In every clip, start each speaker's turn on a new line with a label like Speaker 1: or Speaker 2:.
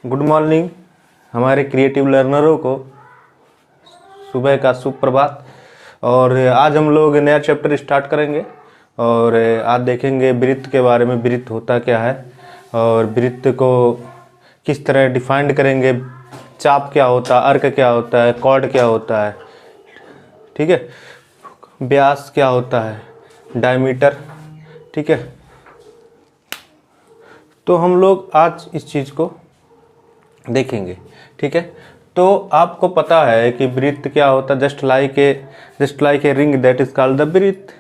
Speaker 1: Good morning हमारे creative लर्नरों को, सुबह का सुप्रभात। और आज हम लोग नया चैप्टर स्टार्ट करेंगे और आज देखेंगे वृत्त के बारे में। वृत्त होता क्या है और वृत्त को किस तरह डिफाइंड करेंगे, चाप क्या होता है, अर्क क्या होता है, कॉर्ड क्या होता है, ठीक है, व्यास क्या होता है, डायमीटर, ठीक है। तो हम लोग आज इस चीज़ को देखेंगे, ठीक है। तो आपको पता है कि वृत्त क्या होता है, just like a ring that is called the वृत्त,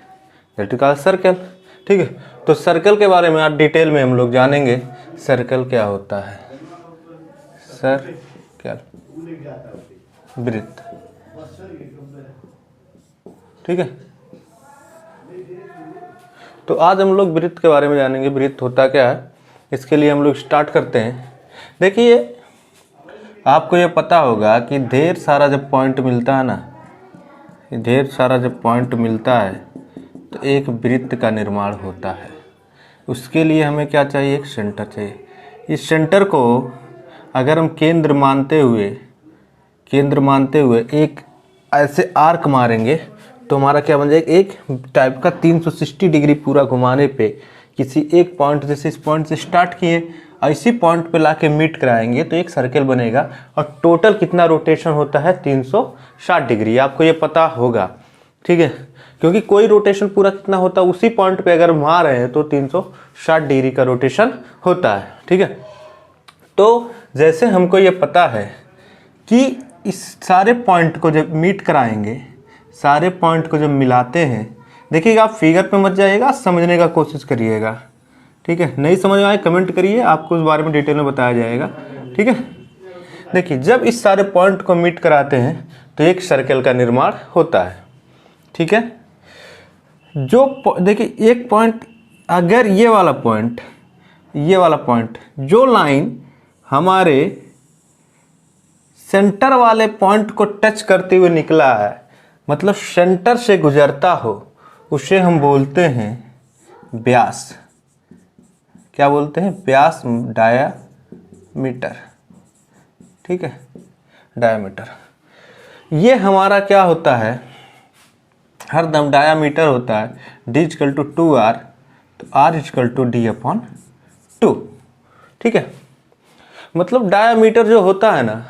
Speaker 1: दैट इज कॉल्ड सर्कल, ठीक है। तो सर्कल के बारे में आज डिटेल में हम लोग जानेंगे। सर्कल क्या होता है, सर्कल, वृत्त, ठीक है। तो आज हम लोग वृत्त के बारे में जानेंगे, वृत्त होता क्या है। इसके लिए हम लोग स्टार्ट करते हैं। देखिए, आपको ये पता होगा कि ढेर सारा जब पॉइंट मिलता है ना, ढेर सारा जब पॉइंट मिलता है तो एक वृत्त का निर्माण होता है। उसके लिए हमें क्या चाहिए, एक सेंटर चाहिए। इस सेंटर को अगर हम केंद्र मानते हुए एक ऐसे आर्क मारेंगे तो हमारा क्या बन जाएगा, एक टाइप का 360 डिग्री पूरा घुमाने पे किसी एक पॉइंट, जैसे इस पॉइंट से स्टार्ट किए इसी पॉइंट पे लाके मीट कराएंगे तो एक सर्कल बनेगा। और टोटल कितना रोटेशन होता है, 360 डिग्री। आपको ये पता होगा, ठीक है, क्योंकि कोई रोटेशन पूरा कितना होता है, उसी पॉइंट पे अगर वहाँ रहे हैं तो 360 डिग्री का रोटेशन होता है, ठीक है। तो जैसे हमको ये पता है कि इस सारे पॉइंट को जब मीट कराएंगे, सारे पॉइंट को जब मिलाते हैं, देखिएगा आप फिगर पे मत जाइएगा, समझने का कोशिश करिएगा, ठीक है। नहीं समझ आए कमेंट करिए, आपको उस बारे में डिटेल में बताया जाएगा, ठीक है। देखिए, जब इस सारे पॉइंट को मीट कराते हैं तो एक सर्कल का निर्माण होता है, ठीक है। जो देखिए एक पॉइंट, अगर ये वाला पॉइंट जो लाइन हमारे सेंटर वाले पॉइंट को टच करते हुए निकला है, मतलब सेंटर से गुजरता हो, उसे हम बोलते हैं व्यास। क्या बोलते हैं, व्यास, डायामीटर, ठीक है, डायामीटर। ये हमारा क्या होता है, हरदम डायामीटर होता है D = 2R, तो R = D/2, ठीक है। मतलब डायामीटर जो होता है ना,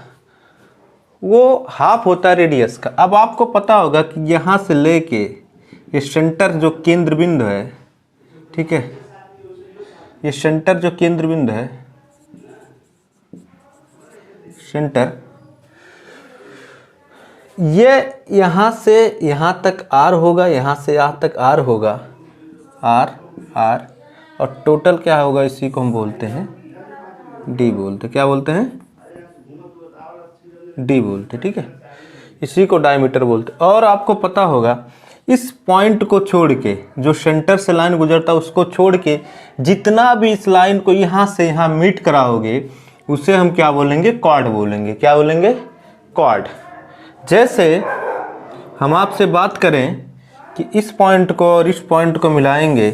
Speaker 1: वो हाफ होता है रेडियस का। अब आपको पता होगा कि यहाँ से लेके ये सेंटर जो केंद्र बिंदु है, ठीक है, ये सेंटर जो केंद्र बिंदु है, सेंटर, ये यहाँ से यहाँ तक R होगा, यहाँ से यहाँ तक R होगा, R, और टोटल क्या होगा, इसी को हम बोलते हैं D बोलते, क्या बोलते हैं, D बोलते, ठीक है। इसी को डायमीटर बोलते। और आपको पता होगा इस पॉइंट को छोड़ के, जो सेंटर से लाइन गुजरता है उसको छोड़ के जितना भी इस लाइन को यहाँ से यहाँ मीट कराओगे उसे हम क्या बोलेंगे, कॉर्ड बोलेंगे। क्या बोलेंगे, कॉर्ड। जैसे हम आपसे बात करें कि इस पॉइंट को और इस पॉइंट को मिलाएंगे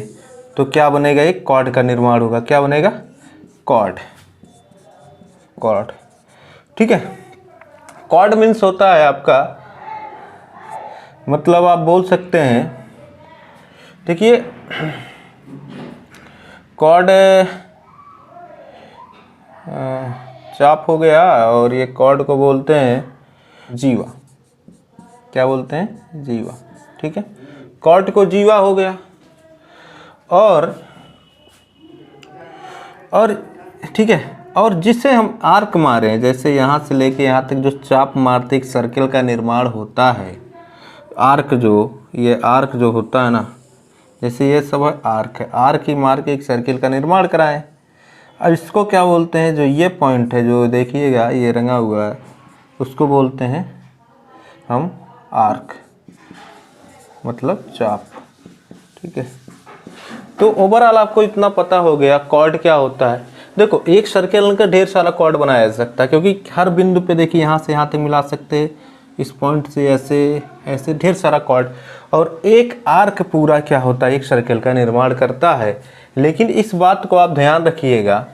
Speaker 1: तो क्या बनेगा, एक कॉर्ड का निर्माण होगा। क्या बनेगा, कॉर्ड, ठीक है। कॉर्ड मीन्स होता है आपका, मतलब आप बोल सकते हैं, देखिए कॉर्ड चाप हो गया और ये कॉर्ड को बोलते हैं जीवा। क्या बोलते हैं, जीवा, ठीक है। कॉर्ड को जीवा हो गया। और ठीक है, और जिसे हम आर्क मारें, जैसे यहाँ से लेके यहाँ तक जो चाप मारते एक सर्कल का निर्माण होता है। आर्क ये आर्क जो होता है ना, जैसे ये सब आर्क है, आर्क ही मार के एक सर्कल का निर्माण कराएं। अब इसको क्या बोलते हैं, जो ये पॉइंट है जो देखिएगा ये रंगा हुआ है, उसको बोलते हैं हम आर्क, मतलब चाप, ठीक है। तो ओवरऑल आपको इतना पता हो गया कॉर्ड क्या होता है। देखो, एक सर्कल का ढेर सारा कॉर्ड बनाया जा सकता है, क्योंकि हर बिंदु पे देखिए यहाँ से यहाँ तक मिला सकते हैं, इस पॉइंट से ऐसे ढेर सारा कॉर्ड। और एक आर्क पूरा क्या होता है, एक सर्कल का निर्माण करता है। लेकिन इस बात को आप ध्यान रखिएगा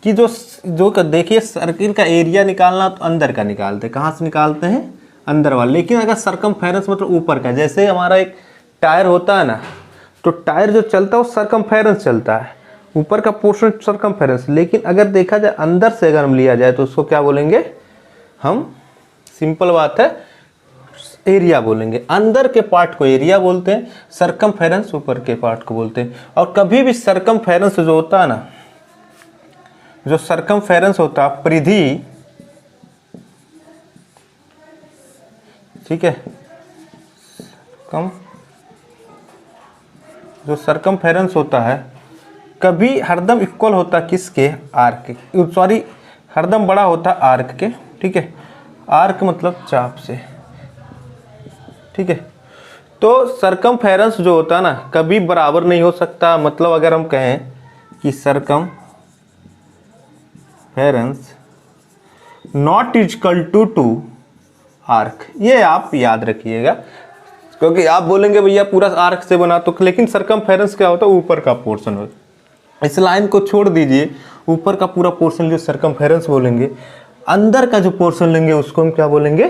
Speaker 1: कि जो देखिए सर्किल का एरिया निकालना तो अंदर का निकालते हैं, कहाँ से निकालते हैं, अंदर वाला। लेकिन अगर सरकमफेरेंस मतलब ऊपर का, जैसे हमारा एक टायर होता है ना, तो टायर जो चलता है वो सरकमफेरेंस चलता है, ऊपर का पोर्शन सरकमफेरेंस। लेकिन अगर देखा जाए अंदर से अगर हम लिया जाए तो उसको क्या बोलेंगे हम, सिंपल बात है, एरिया बोलेंगे। अंदर के पार्ट को एरिया बोलते हैं, सरकमफेरेंस ऊपर के पार्ट को बोलते हैं। और कभी भी सरकमफेरेंस जो होता है ना, जो सरकमफेरेंस होता है परिधि, ठीक है, जो सरकमफेरेंस होता है कभी हरदम इक्वल होता किसके, आर्क के, सॉरी हरदम बड़ा होता आर्क के, ठीक है, आर्क मतलब चाप से, ठीक है। तो सरकमफेरेंस जो होता है ना कभी बराबर नहीं हो सकता। मतलब अगर हम कहें कि circumference not equal to arc, ये आप याद रखिएगा, क्योंकि आप बोलेंगे भैया पूरा आर्क से बना, तो लेकिन सरकमफेरेंस क्या होता है, ऊपर का पोर्शन होता है। इस लाइन को छोड़ दीजिए, ऊपर का पूरा पोर्शन जो सरकमफेरेंस बोलेंगे, अंदर का जो पोर्शन लेंगे उसको हम क्या बोलेंगे,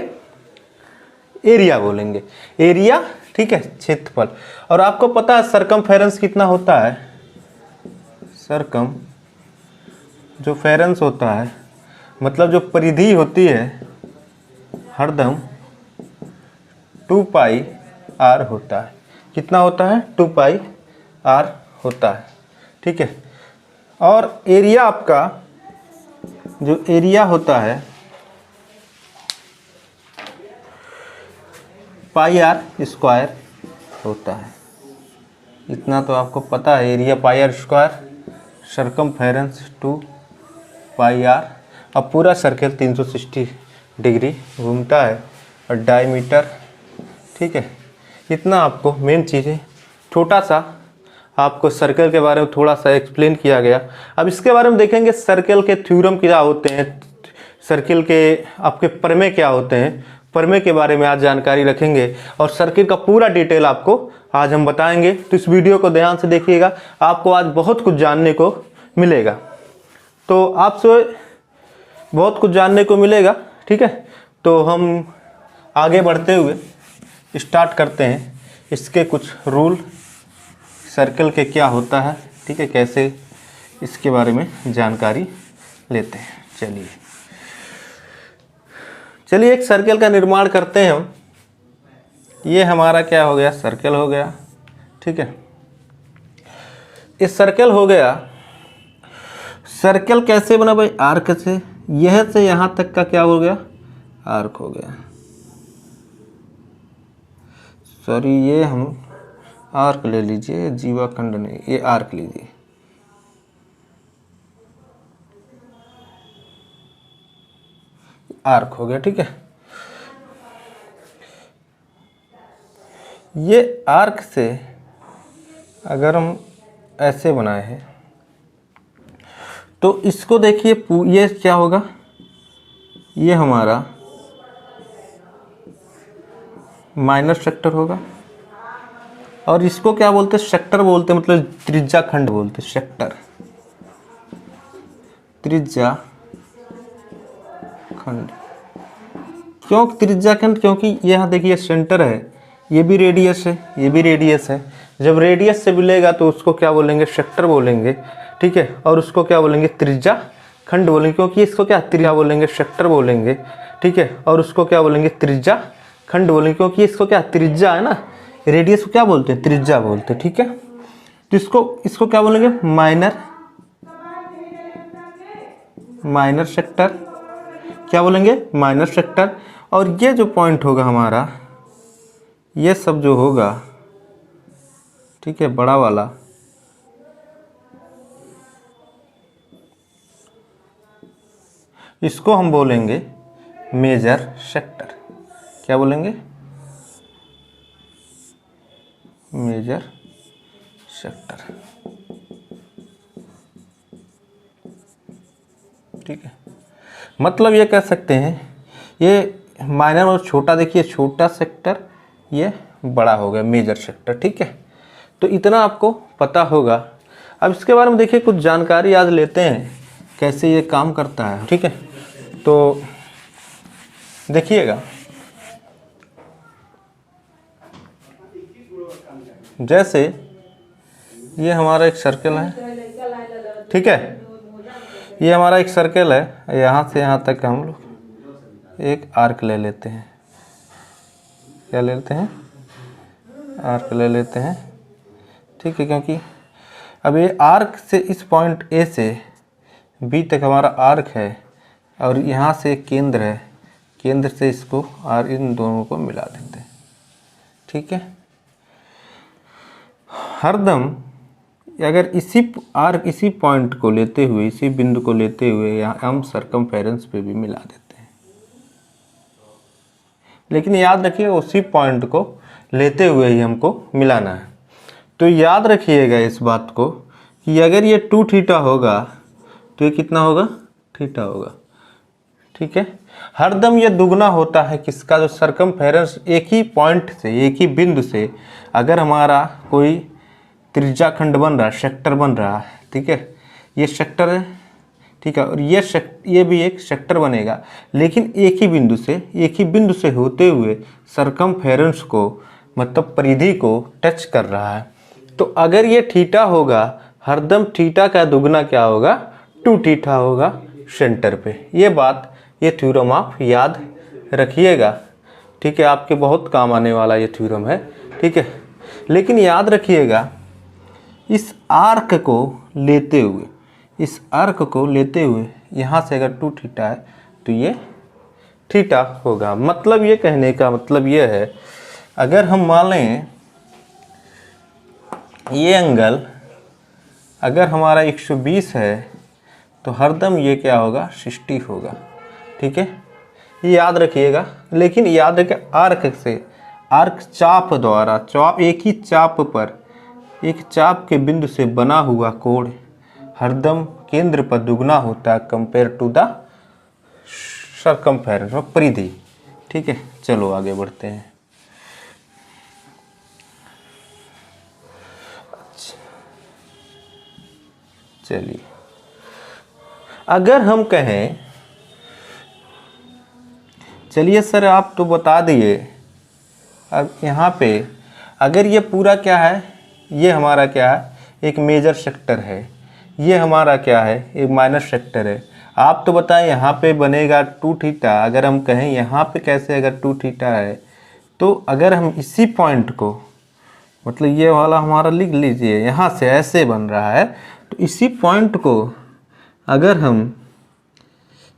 Speaker 1: एरिया बोलेंगे, एरिया, ठीक है, क्षेत्रफल। और आपको पता है सरकमफेरेंस कितना होता है, सरकम जो फेरेंस होता है मतलब जो परिधि होती है हरदम 2 पाई आर होता है। कितना होता है, 2 पाई आर होता है, ठीक है। और एरिया आपका जो एरिया होता है पाई आर स्क्वायर होता है। इतना तो आपको पता है, area pi r square, circumference 2 pi r. अब पूरा सर्कल 360 डिग्री घूमता है और डायमीटर, ठीक है। इतना आपको मेन चीज़ें, छोटा सा आपको सर्कल के बारे में थोड़ा सा एक्सप्लेन किया गया। अब इसके बारे में देखेंगे सर्कल के थ्योरम क्या होते हैं, सर्कल के आपके प्रमेय क्या होते हैं, प्रमेय के बारे में आज जानकारी रखेंगे और सर्किल का पूरा डिटेल आपको आज हम बताएंगे। तो इस वीडियो को ध्यान से देखिएगा, आपको आज बहुत कुछ जानने को मिलेगा। तो आपसे बहुत कुछ जानने को मिलेगा, ठीक है। तो हम आगे बढ़ते हुए स्टार्ट करते हैं, इसके कुछ रूल सर्कल के क्या होता है, ठीक है, कैसे इसके बारे में जानकारी लेते हैं। चलिए एक सर्कल का निर्माण करते हैं हम। ये हमारा क्या हो गया, सर्कल हो गया, ठीक है। इस सर्कल हो गया, सर्कल कैसे बना भाई, आर्क से, यह से यहाँ तक का क्या हो गया, आर्क हो गया। सॉरी, ये हम आर्क ले लीजिए, जीवाखंड नहीं, ये आर्क लीजिए। आर्क हो गया, ठीक है। ये आर्क से अगर हम ऐसे बनाए हैं तो इसको देखिए, ये क्या होगा, ये हमारा माइनर सेक्टर होगा। और इसको क्या बोलते हैं, सेक्टर बोलते हैं, मतलब त्रिज्या खंड बोलते हैं, सेक्टर, त्रिज्या खंड। क्यों त्रिज्या खंड, क्योंकि यहाँ देखिए सेंटर है, ये भी रेडियस है, ये भी रेडियस है। जब रेडियस से मिलेगा तो उसको क्या बोलेंगे, सेक्टर बोलेंगे, ठीक है। और उसको क्या बोलेंगे, त्रिज्या खंड बोलेंगे, क्योंकि इसको क्या त्रिज्या बोलेंगे, सेक्टर बोलेंगे, ठीक है। और उसको क्या बोलेंगे, त्रिज्या खंड बोलेंगे, क्योंकि इसको क्या त्रिज्या है ना, रेडियस को क्या बोलते हैं, त्रिज्या बोलते हैं, ठीक है। तो इसको क्या बोलेंगे, माइनर सेक्टर, क्या बोलेंगे, माइनर सेक्टर। और ये जो पॉइंट होगा हमारा, ये सब जो होगा, ठीक है, बड़ा वाला, इसको हम बोलेंगे मेजर सेक्टर। क्या बोलेंगे, मेजर सेक्टर, ठीक है। मतलब ये कह सकते हैं, ये माइनर और छोटा, देखिए छोटा सेक्टर, ये बड़ा हो गया मेजर सेक्टर, ठीक है। तो इतना आपको पता होगा। अब इसके बारे में देखिए कुछ जानकारी आज लेते हैं कैसे ये काम करता है, ठीक है। तो देखिएगा, जैसे ये हमारा एक सर्कल है, ठीक है, ये हमारा एक सर्कल है, यहाँ से यहाँ तक हम लोग एक आर्क ले लेते हैं। क्या ले लेते हैं? आर्क ले लेते हैं, ठीक है। क्योंकि अब ये आर्क से इस पॉइंट ए से बी तक हमारा आर्क है और यहाँ से केंद्र है, केंद्र से इसको और इन दोनों को मिला देते हैं, ठीक है। हरदम अगर इसी पॉइंट को लेते हुए, इसी बिंदु को लेते हुए यहाँ हम सरकमफेरेंस पे भी मिला देते हैं, लेकिन याद रखिए उसी पॉइंट को लेते हुए ही हमको मिलाना है। तो याद रखिएगा इस बात को कि अगर ये 2 थीटा होगा तो ये कितना होगा? थीटा होगा, ठीक है। हरदम ये दुगना होता है किसका? जो सरकमफेरेंस एक ही पॉइंट से, एक ही बिंदु से अगर हमारा कोई त्रिज्याखंड बन रहा है, सेक्टर बन रहा है, ठीक है, ये सेक्टर है, ठीक है, और ये भी एक सेक्टर बनेगा, लेकिन एक ही बिंदु से होते हुए सरकमफेरेंस को, मतलब परिधि को टच कर रहा है। तो अगर ये थीटा होगा, हरदम थीटा का दुगना क्या होगा? 2 थीटा होगा सेंटर पे। ये बात, ये थ्योरम आप याद रखिएगा, ठीक है। आपके बहुत काम आने वाला ये थ्योरम है, ठीक है। लेकिन याद रखिएगा इस आर्क को लेते हुए यहाँ से अगर 2 थीटा है तो ये थीटा होगा। मतलब ये कहने का मतलब ये है, अगर हम मान लें ये एंगल अगर हमारा 120 है तो हरदम ये क्या होगा? 60 होगा, ठीक है, ये याद रखिएगा। लेकिन याद रखिए आर्क चाप द्वारा, एक ही चाप पर, एक चाप के बिंदु से बना हुआ कोण हरदम केंद्र पर दुगना होता है कंपेयर टू द सरकमफेरेंस, परिधि, ठीक है। चलो आगे बढ़ते हैं। चलिए, अगर हम कहें, चलिए सर आप तो बता दिए, अब यहाँ पे अगर ये पूरा क्या है, ये हमारा क्या है? एक मेजर सेक्टर है, ये हमारा क्या है? एक माइनर सेक्टर है। आप तो बताएं यहाँ पे बनेगा 2 थीटा। अगर हम कहें यहाँ पे कैसे अगर 2 थीटा है, तो अगर हम इसी पॉइंट को, मतलब ये वाला हमारा लिख लीजिए, यहाँ से ऐसे बन रहा है, तो इसी पॉइंट को अगर हम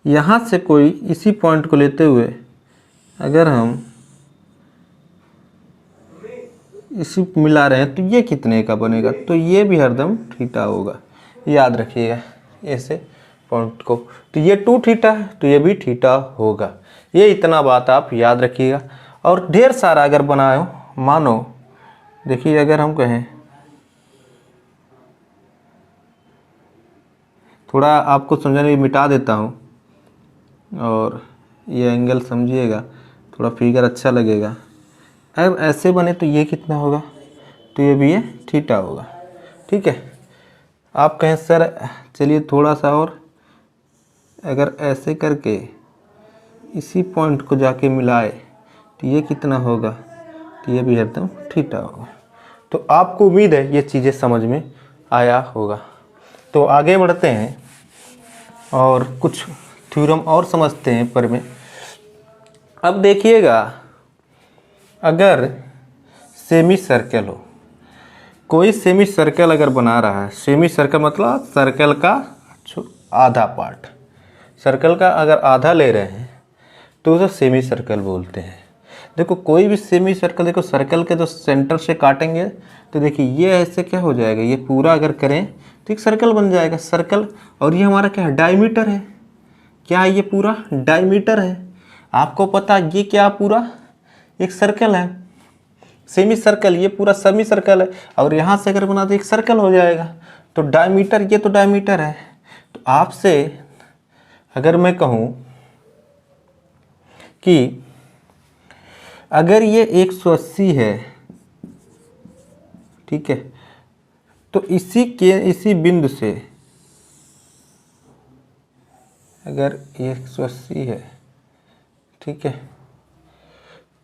Speaker 1: यहाँ से कोई इसी पॉइंट को लेते हुए अगर हम इसी मिला रहे हैं तो ये कितने का बनेगा? तो ये भी हरदम थीटा होगा, याद रखिएगा ऐसे पॉइंट को। तो ये 2 थीटा है तो ये भी थीटा होगा। ये इतना बात आप याद रखिएगा। और ढेर सारा अगर बनाओ, मानो देखिए अगर हम कहें, थोड़ा आपको समझाने में मिटा देता हूँ और ये एंगल समझिएगा, थोड़ा फिगर अच्छा लगेगा। अगर ऐसे बने तो ये कितना होगा? तो ये भी ये थीटा होगा, ठीक है। आप कहें सर चलिए थोड़ा सा और, अगर ऐसे करके इसी पॉइंट को जाके मिलाए तो ये कितना होगा? तो ये भी एकदम थीटा होगा। तो आपको उम्मीद है ये चीज़ें समझ में आया होगा। तो आगे बढ़ते हैं और कुछ थ्योरम और समझते हैं पर में। अब देखिएगा, अगर सेमी सर्कल हो, कोई सेमी सर्कल अगर बना रहा है, सेमी सर्कल मतलब सर्कल का आधा पार्ट, सर्कल का अगर आधा ले रहे हैं तो उसे सेमी सर्कल बोलते हैं। देखो कोई भी सेमी सर्कल, देखो सर्कल के जो सेंटर से काटेंगे तो देखिए ये ऐसे क्या हो जाएगा, ये पूरा अगर करें तो एक सर्कल बन जाएगा, सर्कल। और ये हमारा क्या है? डायमीटर है। क्या है? ये पूरा डायमीटर है। आपको पता ये क्या पूरा एक सर्कल है, सेमी सर्कल, ये पूरा सेमी सर्कल है। और यहाँ से अगर बना तो एक सर्कल हो जाएगा। तो डायमीटर, ये तो डायमीटर है। तो आपसे अगर मैं कहूँ कि अगर ये 180 है, ठीक है, तो इसी बिंदु से अगर ये 180 है, ठीक है,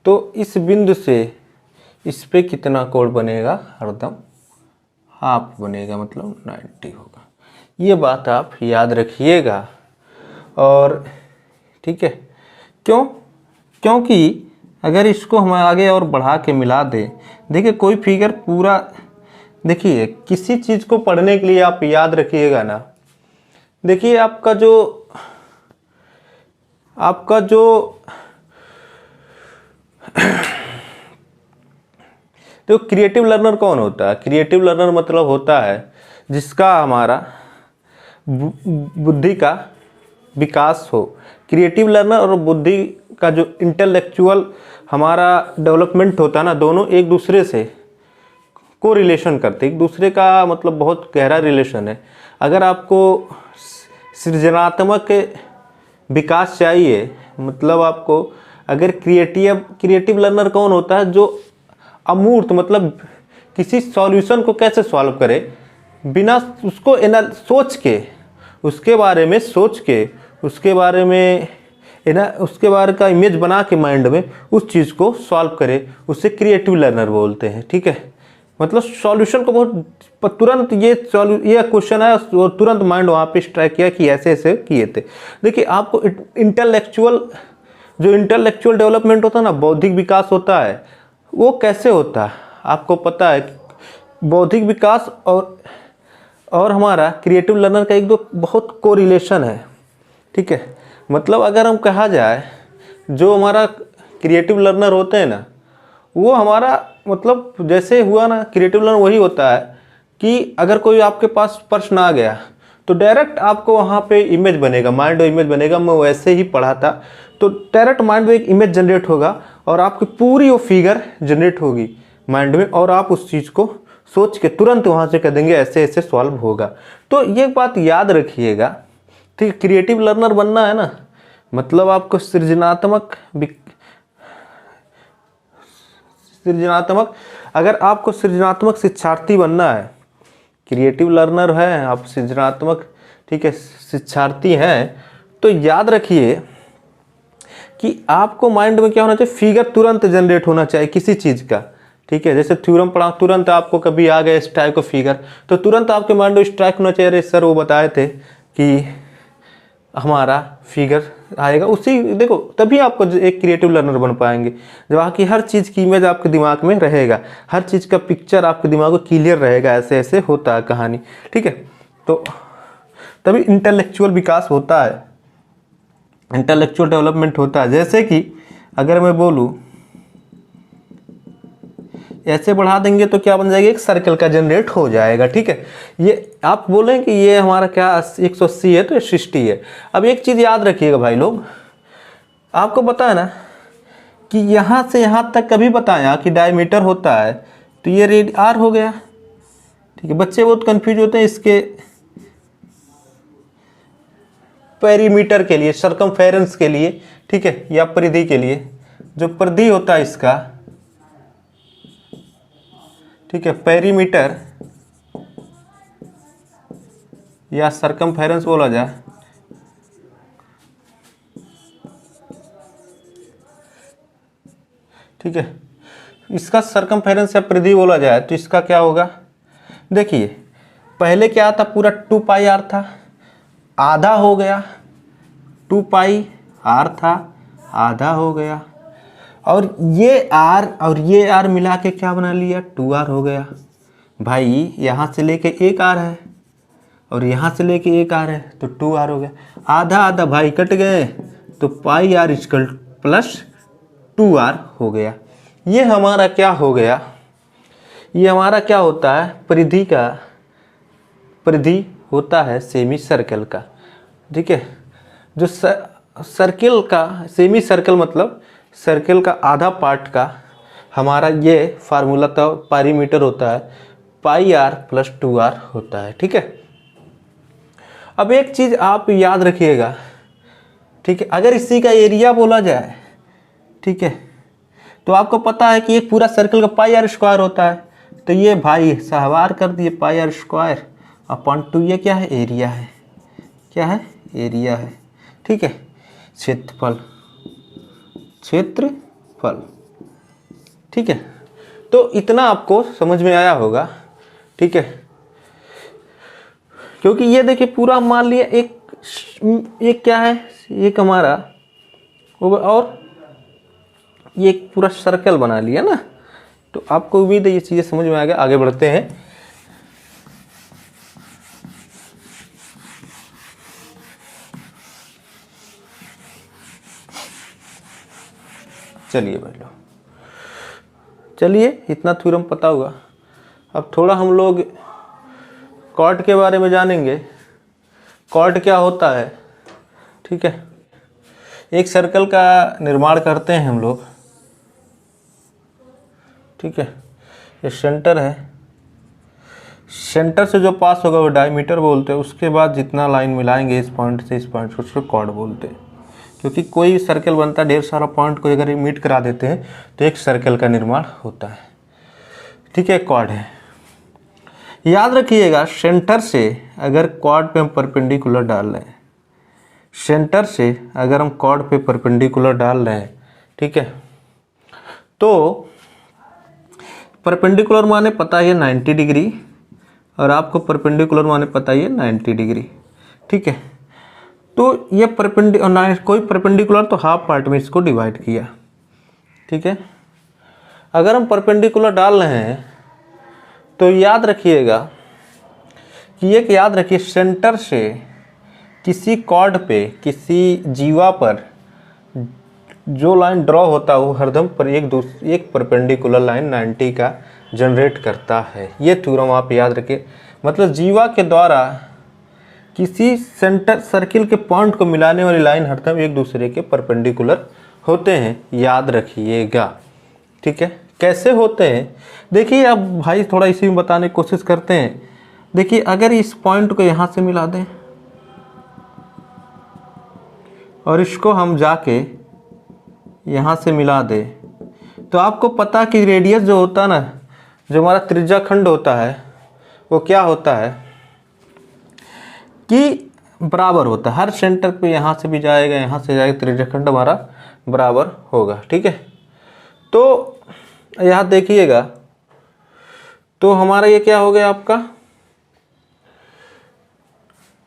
Speaker 1: तो इस बिंदु से इस पे कितना कोण बनेगा, हरदम हाफ बनेगा, मतलब 90 होगा। ये बात आप याद रखिएगा। और ठीक है, क्योंकि अगर इसको हम आगे और बढ़ा के मिला दें, देखिए कोई फिगर पूरा, देखिए किसी चीज़ को पढ़ने के लिए आप याद रखिएगा ना, देखिए आपका जो तो क्रिएटिव लर्नर कौन होता है? क्रिएटिव लर्नर मतलब होता है जिसका हमारा बुद्धि का विकास हो। क्रिएटिव लर्नर और बुद्धि का जो इंटेलेक्चुअल हमारा डेवलपमेंट होता है ना, दोनों एक दूसरे से को रिलेशन करते, एक दूसरे का मतलब बहुत गहरा रिलेशन है। अगर आपको सृजनात्मक विकास चाहिए, मतलब आपको अगर क्रिएटिव लर्नर कौन होता है? जो अमूर्त, मतलब किसी सॉल्यूशन को कैसे सॉल्व करे बिना उसको सोच के, उसके बारे में सोच के, उसके बारे का इमेज बना के माइंड में उस चीज़ को सॉल्व करे, उससे क्रिएटिव लर्नर बोलते हैं। ठीक है, मतलब सॉल्यूशन को बहुत तुरंत ये क्वेश्चन है और तुरंत माइंड वहाँ पे स्ट्राइक किया कि ऐसे ऐसे किए थे। देखिए आपको इंटेलेक्चुअल डेवलपमेंट होता है ना, बौद्धिक विकास होता है, वो कैसे होता है आपको पता है? बौद्धिक विकास और हमारा क्रिएटिव लर्नर का एक दो बहुत कोरिलेशन है। ठीक है, मतलब अगर हम कहा जाए, जो हमारा क्रिएटिव लर्नर होते हैं ना, वो हमारा मतलब जैसे हुआ ना, क्रिएटिव लर्नर वही होता है कि अगर कोई आपके पास प्रश्न आ गया तो डायरेक्ट आपको वहाँ पे इमेज बनेगा, माइंड इमेज बनेगा। मैं वैसे ही पढ़ा था, तो डायरेक्ट माइंड में एक इमेज जनरेट होगा और आपकी पूरी वो फिगर जनरेट होगी माइंड में, और आप उस चीज़ को सोच के तुरंत वहाँ से कह देंगे ऐसे ऐसे सॉल्व होगा। तो ये बात याद रखिएगा। ठीक, क्रिएटिव लर्नर बनना है ना, मतलब आपको सृजनात्मक, अगर आपको सृजनात्मक शिक्षार्थी बनना है, क्रिएटिव लर्नर है आप, सृजनात्मक, ठीक है, शिक्षार्थी हैं, तो याद रखिए कि आपको माइंड में क्या होना चाहिए? फिगर तुरंत जनरेट होना चाहिए किसी चीज़ का। ठीक है, जैसे थ्योरम पढ़ा, तुरंत आपको कभी आ गया इस टाइप का फिगर, तो तुरंत आपके माइंड में स्ट्राइक होना चाहिए, अरे सर वो बताए थे कि हमारा फिगर आएगा। उसी देखो, तभी आपको एक क्रिएटिव लर्नर बन पाएंगे जब आपकी हर चीज़ की इमेज आपके दिमाग में रहेगा, हर चीज़ का पिक्चर आपके दिमाग में क्लियर रहेगा, ऐसे ऐसे होता है कहानी। ठीक है, तो तभी इंटेलेक्चुअल विकास होता है, इंटेलेक्चुअल डेवलपमेंट होता है। जैसे कि अगर मैं बोलूँ ऐसे बढ़ा देंगे तो क्या बन जाएगा? एक सर्कल का जनरेट हो जाएगा। ठीक है, ये आप बोलें कि ये हमारा क्या 180 है तो ये 60 है। अब एक चीज़ याद रखिएगा भाई लोग, आपको पता है ना कि यहाँ से यहाँ तक कभी बताया कि डायमीटर होता है, तो ये रेड आर हो गया। ठीक है, बच्चे बहुत कंफ्यूज होते हैं इसके पेरीमीटर के लिए, सरकमफेरेंस के लिए, ठीक है, या परिधि के लिए। जो परिधि होता है इसका, ठीक है, पेरीमीटर या सरकमफेरेंस बोला जाए, ठीक है, इसका सरकमफेरेंस या परिधि बोला जाए तो इसका क्या होगा? देखिए पहले क्या था, पूरा 2 पाई आर था, आधा हो गया, 2 पाई आर था, आधा हो गया, और ये आर मिला के क्या बना लिया? 2r हो गया। भाई यहाँ से लेके एक आर है और यहाँ से लेके एक आर है, तो 2r हो गया। आधा आधा भाई कट गए, तो पाई आर इक्वल प्लस 2r हो गया। ये हमारा क्या हो गया? ये हमारा क्या होता है? परिधि होता है सेमी सर्कल का। ठीक है, जो सर्कल का सेमी सर्कल मतलब सर्कल का आधा पार्ट का हमारा ये फार्मूला तो पेरीमीटर होता है, पाई आर प्लस 2r होता है। ठीक है, अब एक चीज़ आप याद रखिएगा, ठीक है, अगर इसी का एरिया बोला जाए, ठीक है, तो आपको पता है कि एक पूरा सर्कल का पाई आर स्क्वायर होता है, तो ये भाई सहवार कर दिए पाई आर स्क्वायर अपॉन 2, ये क्या है? एरिया है। क्या है? एरिया है। ठीक है, क्षेत्रफल, क्षेत्रफल, ठीक है। तो इतना आपको समझ में आया होगा, ठीक है। क्योंकि ये देखिए पूरा मान लिया एक क्या है, एक हमारा और ये एक पूरा सर्कल बना लिया ना। तो आपको उम्मीद है ये चीज़ें समझ में आ गया। आगे बढ़ते हैं। चलिए भाई लो, चलिए इतना थ्योरम पता हुआ। अब थोड़ा हम लोग कॉर्ड के बारे में जानेंगे। कॉर्ड क्या होता है, ठीक है। एक सर्कल का निर्माण करते हैं हम लोग, ठीक है। ये सेंटर है, सेंटर से जो पास होगा वो डायमीटर बोलते हैं। उसके बाद जितना लाइन मिलाएंगे इस पॉइंट से इस पॉइंट को, उसको कॉर्ड बोलते हैं। क्योंकि कोई सर्कल बनता है, ढेर सारा पॉइंट को अगर मीट करा देते हैं तो एक सर्कल का निर्माण होता है, ठीक है। कॉर्ड है, याद रखिएगा सेंटर से अगर कॉर्ड पे हम परपेंडिकुलर डाल रहे हैं, सेंटर से अगर हम कॉर्ड पे परपेंडिकुलर डाल रहे हैं, ठीक है, तो परपेंडिकुलर माने पता है 90 डिग्री, और आपको परपेंडिकुलर माने पता है 90 डिग्री, ठीक है। तो ये कोई परपेंडिकुलर तो हाफ पार्ट में इसको डिवाइड किया, ठीक है। अगर हम परपेंडिकुलर डाल रहे हैं तो याद रखिएगा कि एक याद रखिए सेंटर से किसी कॉर्ड पे, किसी जीवा पर जो लाइन ड्रॉ होता है वो हरदम पर एक परपेंडिकुलर लाइन 90 का जनरेट करता है। ये थ्योरम आप याद रखिए। मतलब जीवा के द्वारा किसी सेंटर सर्किल के पॉइंट को मिलाने वाली लाइन हरदम एक दूसरे के परपेंडिकुलर होते हैं, याद रखिएगा, ठीक है। कैसे होते हैं देखिए। अब भाई थोड़ा इसी में बताने की कोशिश करते हैं। देखिए अगर इस पॉइंट को यहाँ से मिला दें और इसको हम जाके यहाँ से मिला दें, तो आपको पता कि रेडियस जो होता है ना, जो हमारा त्रिज्या खंड होता है, वो क्या होता है कि बराबर होता है। हर सेंटर पे यहाँ से भी जाएगा, यहाँ से जाएगा, त्रिज्या खंड हमारा बराबर होगा, ठीक है। तो यहाँ देखिएगा, तो हमारा ये क्या हो गया आपका,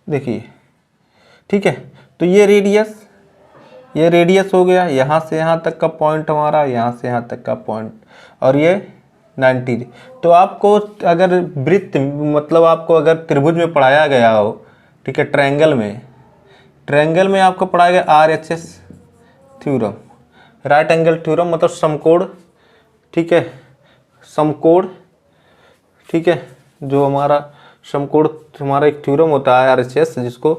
Speaker 1: देखिए, ठीक है। तो ये रेडियस हो गया, यहाँ से यहाँ तक का पॉइंट हमारा, यहाँ से यहाँ तक का पॉइंट, और ये 90। तो आपको अगर वृत्त मतलब आपको अगर त्रिभुज में पढ़ाया गया हो, ठीक है, ट्रायंगल में आपको पढ़ाया गया RHS theorem, right angle theorem, मतलब समकोण, ठीक है, समकोण, ठीक है। जो हमारा समकोण हमारा एक थ्योरम होता है RHS, जिसको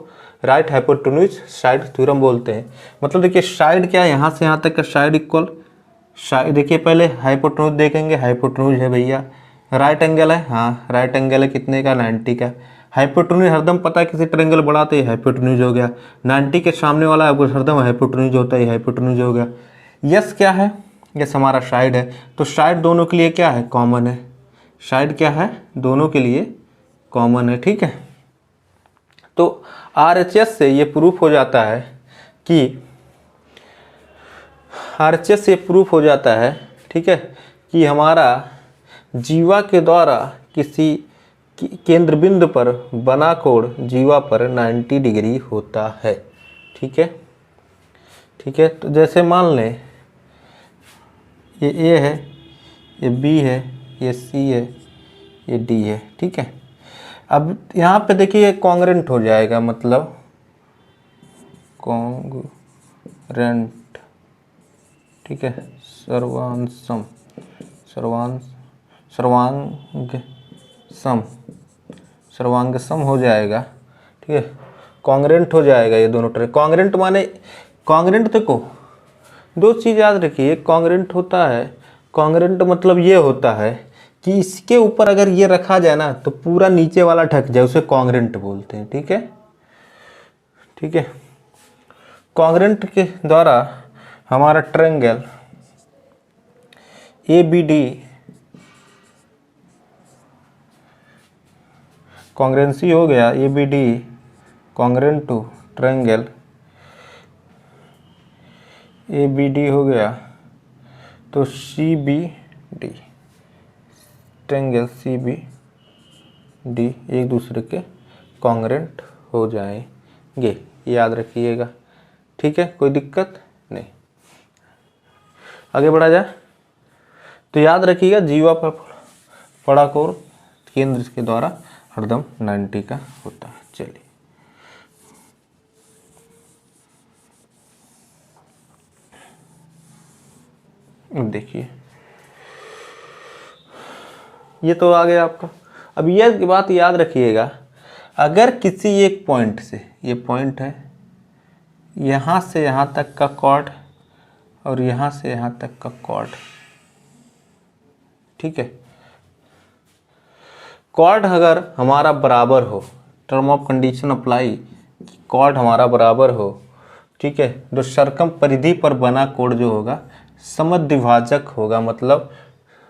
Speaker 1: राइट हाइपोटेन्यूज साइड थ्योरम बोलते हैं। मतलब देखिए साइड क्या है, यहाँ से यहाँ तक का साइड इक्वल साइड। देखिए पहले हाइपोटेन्यूज देखेंगे, हाइपोटेन्यूज है भैया, राइट एंगल है, हाँ राइट एंगल है कितने का, 90 का। हाइपोटेन्यूज हरदम पता है किसी ट्रायंगल बड़ा तो ये हाइपोटेन्यूज हो गया, 90 के सामने वाला हरदम हाइपोटेन्यूज होता है, हाइपोटेन्यूज हो गया। यस क्या है, यस हमारा साइड है। तो साइड दोनों के लिए क्या है, कॉमन है। साइड क्या है, दोनों के लिए कॉमन है, ठीक है। तो RHS से ये प्रूफ हो जाता है कि RHS से प्रूफ हो जाता है, ठीक है, कि हमारा जीवा के द्वारा किसी केंद्र बिंदु पर बना कोण जीवा पर 90 डिग्री होता है, ठीक है, ठीक है। तो जैसे मान लें ये A है, ये B है, ये C है, ये D है, ठीक है। अब यहाँ पे देखिए कॉन्ग्रेंट हो जाएगा, मतलब कॉन्ग्रेंट, ठीक है, सर्वांग सम हो जाएगा, ठीक है। कॉन्ग्रेंट हो जाएगा ये दोनों तरह। कॉन्ग्रेंट माने कॉन्ग्रेंट देखो दो चीज़ याद रखिए। कॉन्ग्रेंट होता है, कॉन्ग्रेंट मतलब ये होता है कि इसके ऊपर अगर ये रखा जाए ना तो पूरा नीचे वाला ढक जाए, उसे कॉन्ग्रेंट बोलते हैं, ठीक है, ठीक है। कॉन्ग्रेंट के द्वारा हमारा ट्रायंगल ABD कॉन्ग्रेंसी हो गया, ABD congruent to triangle A B D हो गया तो C B D, triangle C B D एक दूसरे के कॉन्ग्रुएंट हो जाएंगे, याद रखिएगा। ठीक है, कोई दिक्कत नहीं। आगे बढ़ा जाए तो याद रखिएगा जीवा पर पड़ा कोण केंद्र के द्वारा हरदम 90 का होता है। चलिए देखिए, ये तो आ गया आपका। अब यह बात याद रखिएगा, अगर किसी एक पॉइंट से, ये पॉइंट है, यहाँ से यहाँ तक का कॉर्ड और यहाँ से यहाँ तक का कॉर्ड, ठीक है, कॉर्ड अगर हमारा बराबर हो, term of condition apply, chord हमारा बराबर हो, ठीक है, जो सर्कम परिधि पर बना कोण जो होगा समद्विभाजक होगा, मतलब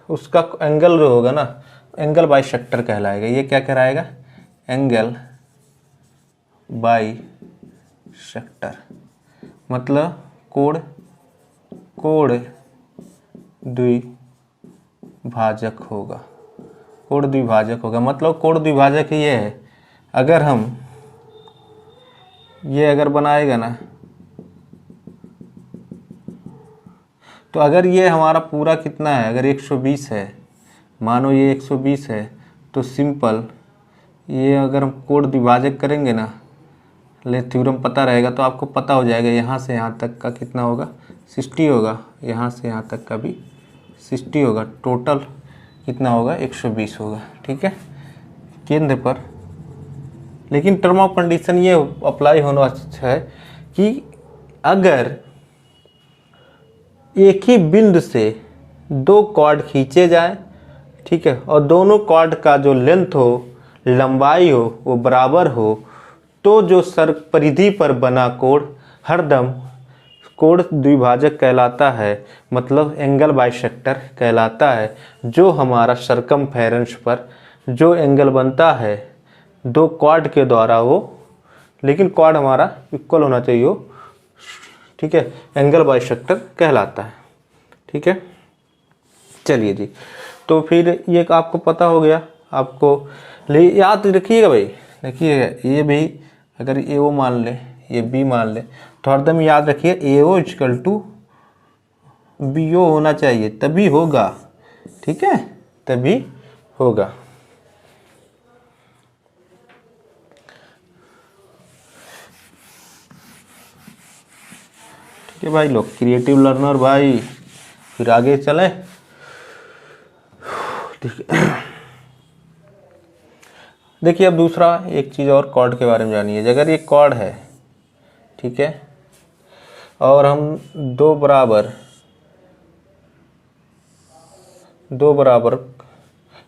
Speaker 1: उसका एंगल जो होगा ना, एंगल बाइसेक्टर कहलाएगा। ये क्या कहलाएगा? एंगल बाइसेक्टर, मतलब कोण द्विभाजक होगा। कोण द्विभाजक होगा मतलब कोण द्विभाजक ये है, अगर हम ये अगर बनाएगा ना, तो अगर ये हमारा पूरा कितना है, अगर 120 है, मानो ये 120 है, तो सिंपल ये अगर हम कोण द्विभाजक करेंगे ना, ले थ्योरम पता रहेगा तो आपको पता हो जाएगा, यहाँ से यहाँ तक का कितना होगा 60 होगा, यहाँ से यहाँ तक का भी 60 होगा, टोटल कितना होगा 120 होगा। ठीक है, केंद्र पर। लेकिन टर्म ऑफ कंडीशन ये अप्लाई होना है कि अगर एक ही बिंदु से दो कॉर्ड खींचे जाए, ठीक है, और दोनों कॉर्ड का जो लेंथ हो, लंबाई हो, वो बराबर हो, तो जो परिधि पर बना कोण हरदम कोण द्विभाजक कहलाता है, मतलब एंगल बाइसेक्टर कहलाता है। जो हमारा सर्कमफेरेंस पर जो एंगल बनता है दो कॉर्ड के द्वारा, वो लेकिन कॉर्ड हमारा इक्वल होना चाहिए हो, ठीक है, एंगल बाइसेक्टर कहलाता है। ठीक है, चलिए जी, तो फिर ये आपको पता हो गया। आपको याद रखिएगा भाई, देखिएगा ये भी अगर ए ओ मान ले, ये बी मान ले, तो हरदम याद रखिए A O equal to B O होना चाहिए, तभी होगा। ठीक है, तभी होगा। ठीक है भाई लोग, क्रिएटिव लर्नर भाई, फिर आगे चले। ठीक है, देखिए अब दूसरा एक चीज़ और कॉर्ड के बारे में जानिए। अगर ये कॉर्ड है, ठीक है, और हम दो बराबर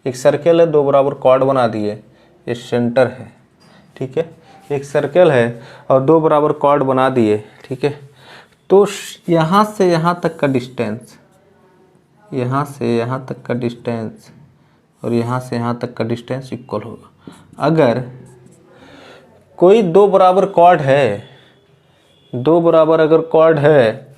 Speaker 1: एक सर्कल है, दो बराबर कॉर्ड बना दिए, ये सेंटर है, ठीक है, एक सर्कल है और दो बराबर कॉर्ड बना दिए, ठीक है, तो यहाँ से यहाँ तक का डिस्टेंस, यहाँ से यहाँ तक का डिस्टेंस और यहाँ से यहाँ तक का डिस्टेंस इक्वल होगा। अगर कोई दो बराबर कॉर्ड है, दो बराबर अगर कॉर्ड है,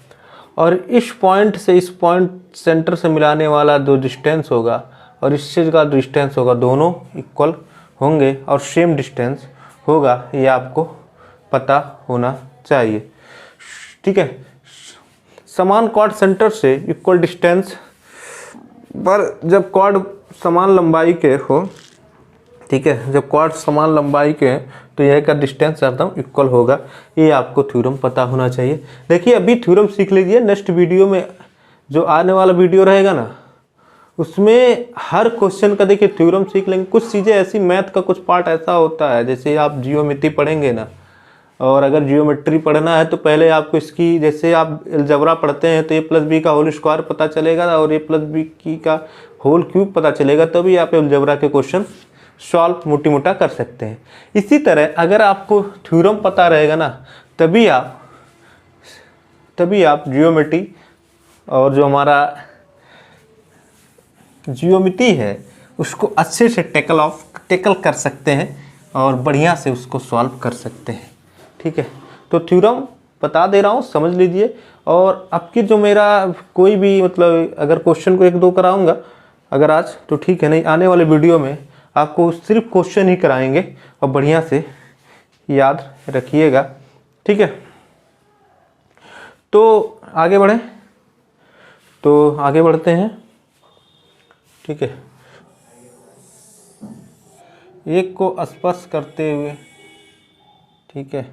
Speaker 1: और इस पॉइंट से इस पॉइंट सेंटर से मिलाने वाला जो डिस्टेंस होगा और इससे का डिस्टेंस होगा, दोनों इक्वल होंगे और सेम डिस्टेंस होगा, ये आपको पता होना चाहिए। ठीक है, समान कॉर्ड सेंटर से इक्वल डिस्टेंस पर जब कॉर्ड समान लंबाई के हो, ठीक है, जब कॉर्ड समान लंबाई के हैं तो यह का डिस्टेंस एकदम इक्वल होगा, ये आपको थ्योरम पता होना चाहिए। देखिए अभी थ्योरम सीख लीजिए, नेक्स्ट वीडियो में जो आने वाला वीडियो रहेगा ना, उसमें हर क्वेश्चन का देखिए थ्योरम सीख लेंगे। कुछ चीज़ें ऐसी, मैथ का कुछ पार्ट ऐसा होता है, जैसे आप जियोमेट्री पढ़ेंगे ना, और अगर जियोमेट्री पढ़ना है तो पहले आपको इसकी, जैसे आप अलजेब्रा पढ़ते हैं तो ए प्लस बी का होल स्क्वायर पता चलेगा और ए प्लस बी का होल क्यूब पता चलेगा, तभी आप अलजेब्रा के क्वेश्चन सॉल्व मोटी मोटा कर सकते हैं। इसी तरह अगर आपको थ्योरम पता रहेगा ना, तभी आप जियोमेट्री और जो हमारा जियोमेट्री है उसको अच्छे से टैकल कर सकते हैं और बढ़िया से उसको सॉल्व कर सकते हैं। ठीक है, तो थ्योरम बता दे रहा हूँ, समझ लीजिए। और आपकी जो मेरा कोई भी मतलब अगर क्वेश्चन को 1-2 कराऊंगा अगर आज तो ठीक है, नहीं आने वाले वीडियो में आपको सिर्फ क्वेश्चन ही कराएंगे और बढ़िया से याद रखिएगा, ठीक है। तो आगे बढ़ें, तो आगे बढ़ते हैं, ठीक है। एक को स्पर्श करते हुए, ठीक है,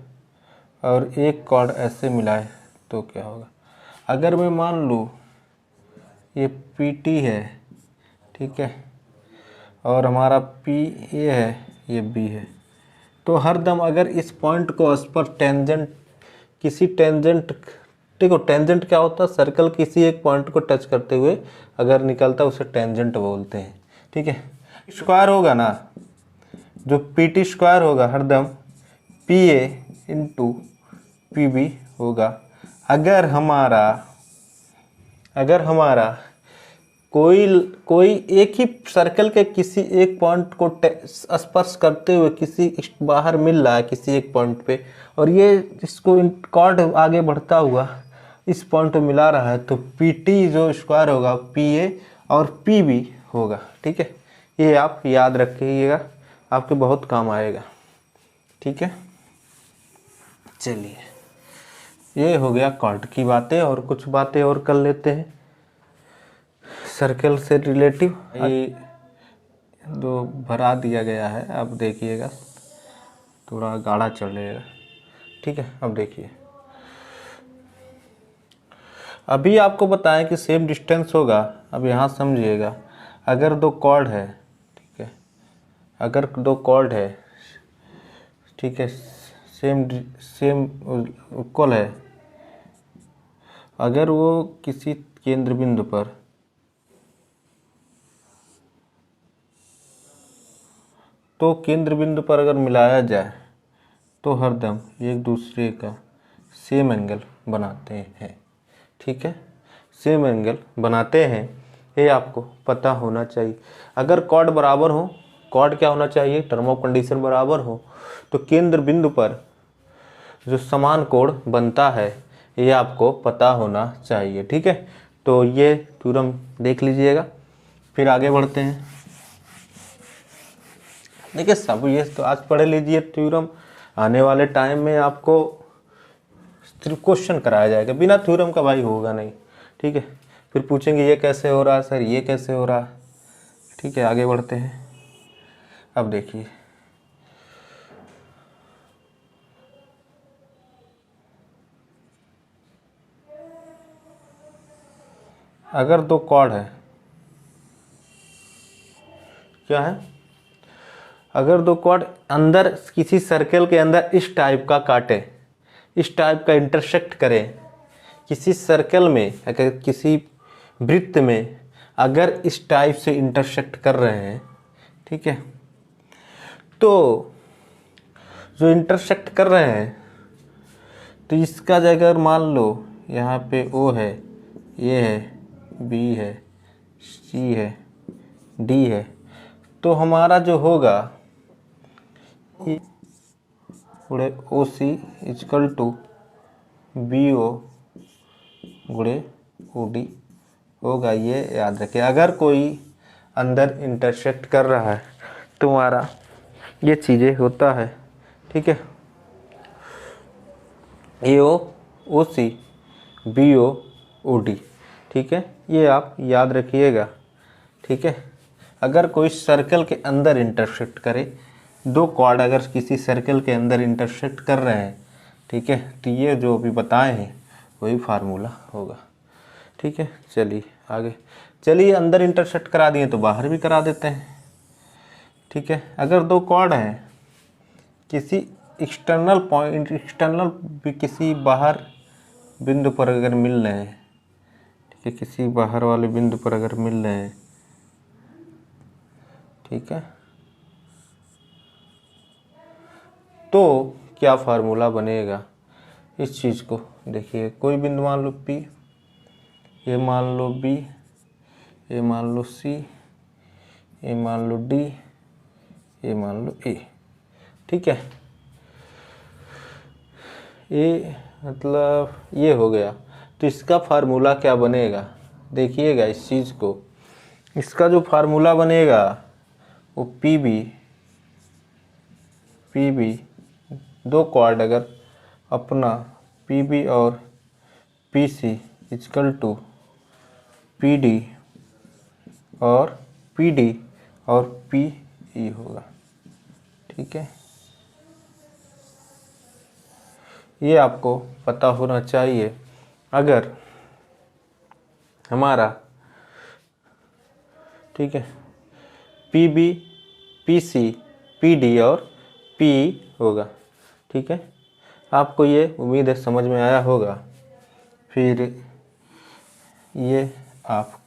Speaker 1: और एक कॉर्ड ऐसे मिलाए तो क्या होगा। अगर मैं मान लूँ ये PT है, ठीक है, और हमारा PA है, ये B है, तो हरदम अगर इस पॉइंट को स्पर्श टेंजेंट किसी टेंजेंट, देखो टेंजेंट क्या होता है, सर्कल किसी एक पॉइंट को टच करते हुए अगर निकलता है उसे टेंजेंट बोलते हैं, ठीक है। स्क्वायर होगा ना, जो PT स्क्वायर होगा हरदम PA इंटू PB होगा। अगर हमारा कोई एक ही सर्कल के किसी एक पॉइंट को स्पर्श करते हुए किसी बाहर मिल रहा है किसी एक पॉइंट पे, और ये इसको कॉर्ड आगे बढ़ता हुआ इस पॉइंट पे मिला रहा है, तो PT जो स्क्वायर होगा PA और PB होगा, ठीक है। ये आप याद रखिएगा, आपके बहुत काम आएगा, ठीक है। चलिए, ये हो गया कॉर्ड की बातें, और कुछ बातें और कर लेते हैं सर्कल से रिलेटिव। ये जो भरा दिया गया है, अब देखिएगा थोड़ा गाढ़ा चलेगा, ठीक है। अब देखिए, अभी आपको बताएं कि सेम डिस्टेंस होगा। अब यहाँ समझिएगा, अगर दो कॉर्ड है, ठीक है, अगर दो कॉर्ड है, ठीक है, सेम इक्वल है, अगर वो किसी केंद्र बिंदु पर केंद्र बिंदु पर अगर मिलाया जाए तो हरदम एक दूसरे का सेम एंगल बनाते हैं, ठीक है, सेम एंगल बनाते हैं, ये आपको पता होना चाहिए। अगर कॉर्ड बराबर हो, कॉर्ड क्या होना चाहिए, टर्म ऑफ कंडीशन बराबर हो, तो केंद्र बिंदु पर जो समान कोण बनता है ये आपको पता होना चाहिए, ठीक है। तो ये थ्योरम देख लीजिएगा, फिर आगे बढ़ते हैं। देखिए सब ये तो आज पढ़ लीजिए थ्योरम, आने वाले टाइम में आपको क्वेश्चन कराया जाएगा, बिना थ्योरम का भाई होगा नहीं, ठीक है। फिर पूछेंगे ये कैसे हो रहा है सर, ये कैसे हो रहा है, ठीक है। आगे बढ़ते हैं। अब देखिए, अगर दो कॉर्ड है, क्या है, अगर दो कॉर्ड अंदर किसी सर्कल के अंदर इस टाइप का काटे, इस टाइप का इंटरसेक्ट करें किसी सर्कल में, अगर किसी वृत्त में अगर इस टाइप से इंटरसेक्ट कर रहे हैं, ठीक है, तो जो इंटरसेक्ट कर रहे हैं तो इसका जगह अगर मान लो यहाँ पे O है, ये है, B है, C है, D है, तो हमारा जो होगा गुणे OC इक्वल टू BO गुणे OD होगा। ये याद रखें, अगर कोई अंदर इंटरसेक्ट कर रहा है तो हमारा ये चीज़ें होता है, ठीक है। AO OC BO OD, ठीक है, ये आप याद रखिएगा, ठीक है। अगर कोई सर्कल के अंदर इंटरसेक्ट करे, दो कॉर्ड अगर किसी सर्कल के अंदर इंटरसेक्ट कर रहे हैं, ठीक है, तो ये जो भी बताए हैं वही फार्मूला होगा, ठीक है। चलिए आगे, चलिए अंदर इंटरसेक्ट करा दिए तो बाहर भी करा देते हैं, ठीक है। अगर दो कॉर्ड हैं किसी एक्सटर्नल पॉइंट, एक्सटर्नल किसी बाहर बिंदु पर अगर मिल रहे हैं, ठीक है, किसी बाहर वाले बिंदु पर अगर मिल रहे हैं, ठीक है, तो क्या फार्मूला बनेगा इस चीज़ को देखिए। कोई बिंदु मान लो P, ये मान लो B, ये मान लो C, ये मान लो D, ये मान लो A, ठीक है। A मतलब ये हो गया। तो इसका फार्मूला क्या बनेगा, देखिएगा इस चीज़ को। इसका जो फार्मूला बनेगा वो पी बी दो क्वाड अगर अपना पी और P C equal to P और पी ई होगा। ठीक है, ये आपको पता होना चाहिए। अगर हमारा, ठीक है, P B P C P D और पी होगा। ठीक है, आपको ये उम्मीद है समझ में आया होगा। फिर ये आप